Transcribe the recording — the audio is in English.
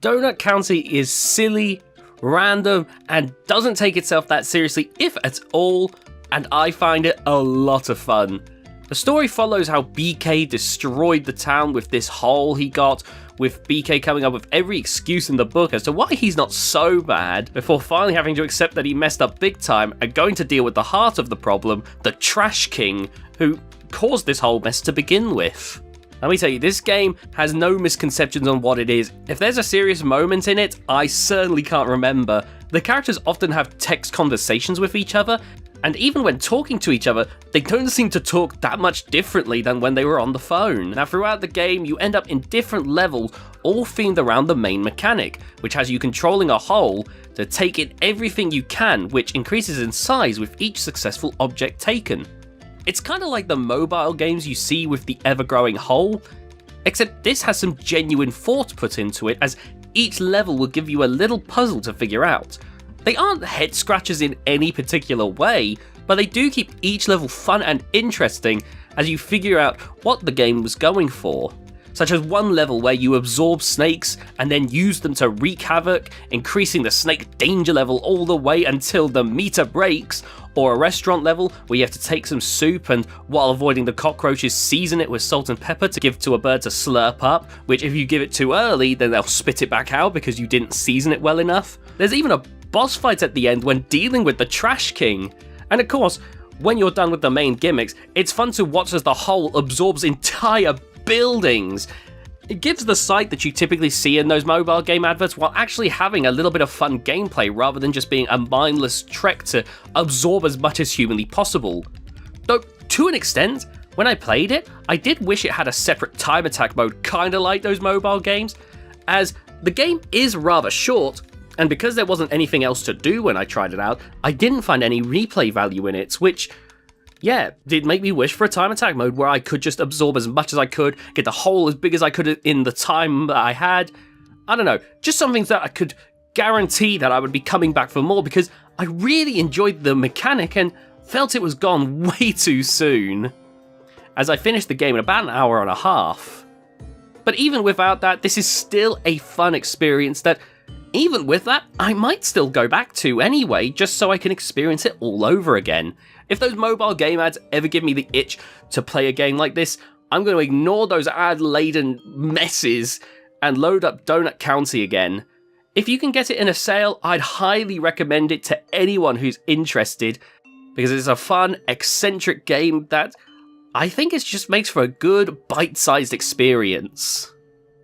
Donut County is silly, random, and doesn't take itself that seriously, if at all, and I find it a lot of fun. The story follows how BK destroyed the town with this hole he got, with BK coming up with every excuse in the book as to why he's not so bad, before finally having to accept that he messed up big time and going to deal with the heart of the problem, the Trash King, who caused this whole mess to begin with. Let me tell you, this game has no misconceptions on what it is. If there's a serious moment in it, I certainly can't remember. The characters often have text conversations with each other, and even when talking to each other, they don't seem to talk that much differently than when they were on the phone. Now, throughout the game, you end up in different levels, all themed around the main mechanic, which has you controlling a hole to take in everything you can, which increases in size with each successful object taken. It's kind of like the mobile games you see with the ever-growing hole, except this has some genuine thought put into it, as each level will give you a little puzzle to figure out. They aren't head scratchers in any particular way, but they do keep each level fun and interesting as you figure out what the game was going for. Such as one level where you absorb snakes and then use them to wreak havoc, increasing the snake danger level all the way until the meter breaks, or a restaurant level where you have to take some soup and, while avoiding the cockroaches, season it with salt and pepper to give to a bird to slurp up, which if you give it too early, then they'll spit it back out because you didn't season it well enough. There's even a boss fight at the end when dealing with the Trash King. And of course, when you're done with the main gimmicks, it's fun to watch as the hole absorbs entire buildings. It gives the sight that you typically see in those mobile game adverts while actually having a little bit of fun gameplay rather than just being a mindless trek to absorb as much as humanly possible. Though, to an extent, when I played it, I did wish it had a separate time attack mode kinda like those mobile games, as the game is rather short, and because there wasn't anything else to do when I tried it out, I didn't find any replay value in it, which, yeah, did make me wish for a time attack mode where I could just absorb as much as I could, get the hole as big as I could in the time that I had. I don't know, just something that I could guarantee that I would be coming back for more, because I really enjoyed the mechanic and felt it was gone way too soon, as I finished the game in about an hour and a half. But even without that, this is still a fun experience that, even with that, I might still go back to anyway, just so I can experience it all over again. If those mobile game ads ever give me the itch to play a game like this, I'm going to ignore those ad-laden messes and load up Donut County again. If you can get it in a sale, I'd highly recommend it to anyone who's interested, because it's a fun, eccentric game that I think it just makes for a good, bite-sized experience.